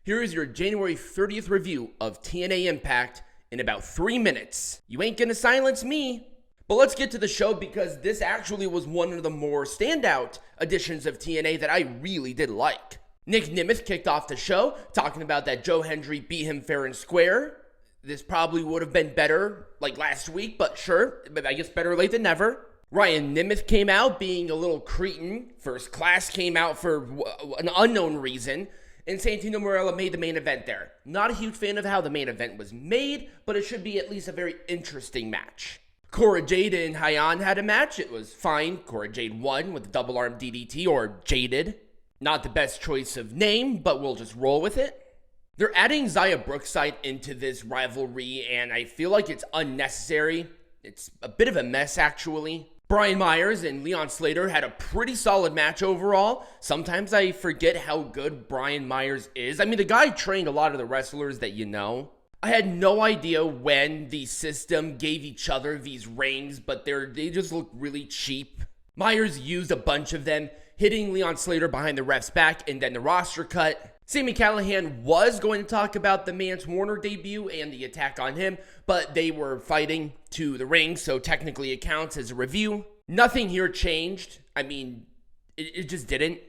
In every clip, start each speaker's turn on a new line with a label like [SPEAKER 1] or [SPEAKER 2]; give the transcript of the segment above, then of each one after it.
[SPEAKER 1] Here is your January 30th review of TNA Impact in about 3 minutes. You ain't gonna silence me. But let's get to the show because this actually was one of the more standout editions of TNA that I really did like. Nic Nemeth kicked off the show talking about that Joe Hendry beat him fair and square. This probably would have been better like last week, but sure, I guess better late than never. Ryan Nemeth came out being a little cretin. First Class came out for an unknown reason. And Santino Marella made the main event there. Not a huge fan of how the main event was made, but it should be at least a very interesting match. Cora Jade and Hyan had a match. It was fine. Cora Jade won with a double arm DDT, or Jaded. Not the best choice of name, but we'll just roll with it. They're adding Xia Brookside into this rivalry, and I feel like it's unnecessary. It's a bit of a mess, actually. Brian Myers and Leon Slater had a pretty solid match overall. Sometimes I forget how good Brian Myers is. I mean, the guy trained a lot of the wrestlers that you know. I had no idea when the system gave each other these rings, but they just look really cheap. Myers used a bunch of them, hitting Leon Slater behind the ref's back and then the roster cut. Sami Callihan was going to talk about the Mance Warner debut and the attack on him, but they were fighting to the ring, so technically it counts as a review. Nothing here changed. I mean, it just didn't.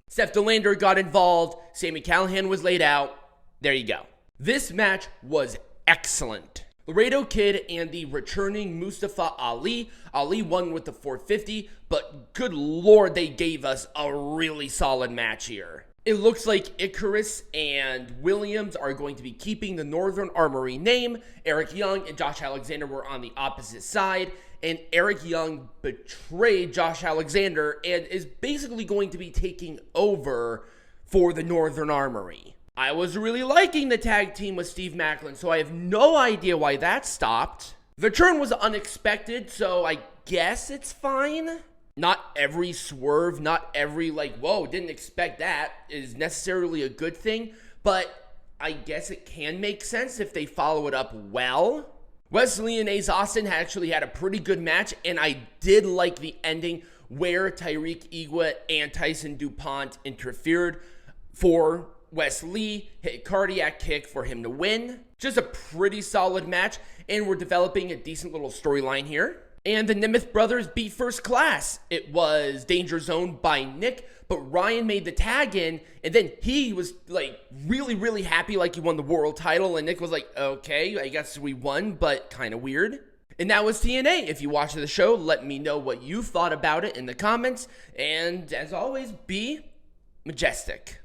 [SPEAKER 1] Steph de Lander got involved. Sami Callihan was laid out. There you go. This match was excellent. Laredo Kid and the returning Mustafa Ali. Ali won with the 450, but good lord, they gave us a really solid match here. It looks like Icarus and Williams are going to be keeping the Northern Armory name. Eric Young and Josh Alexander were on the opposite side, and Eric Young betrayed Josh Alexander and is basically going to be taking over for the Northern Armory. I was really liking the tag team with Steve Maclin, so I have no idea why that stopped. The turn was unexpected, so I guess it's fine. Not every swerve, not every whoa, didn't expect that is necessarily a good thing, but I guess it can make sense if they follow it up well. Wesley and Ace Austin actually had a pretty good match, and I did like the ending where Tyreek Igwe and Tyson DuPont interfered for Wesley, hit a cardiac kick for him to win. Just a pretty solid match, and we're developing a decent little storyline here. And the Nemeth brothers beat First Class. It was Danger Zone by Nick, but Ryan made the tag in, and then he was really happy like he won the world title, and Nick was like, okay, I guess we won, but kind of weird. And that was TNA. If you watched the show, let me know what you thought about it in the comments, and as always, be majestic.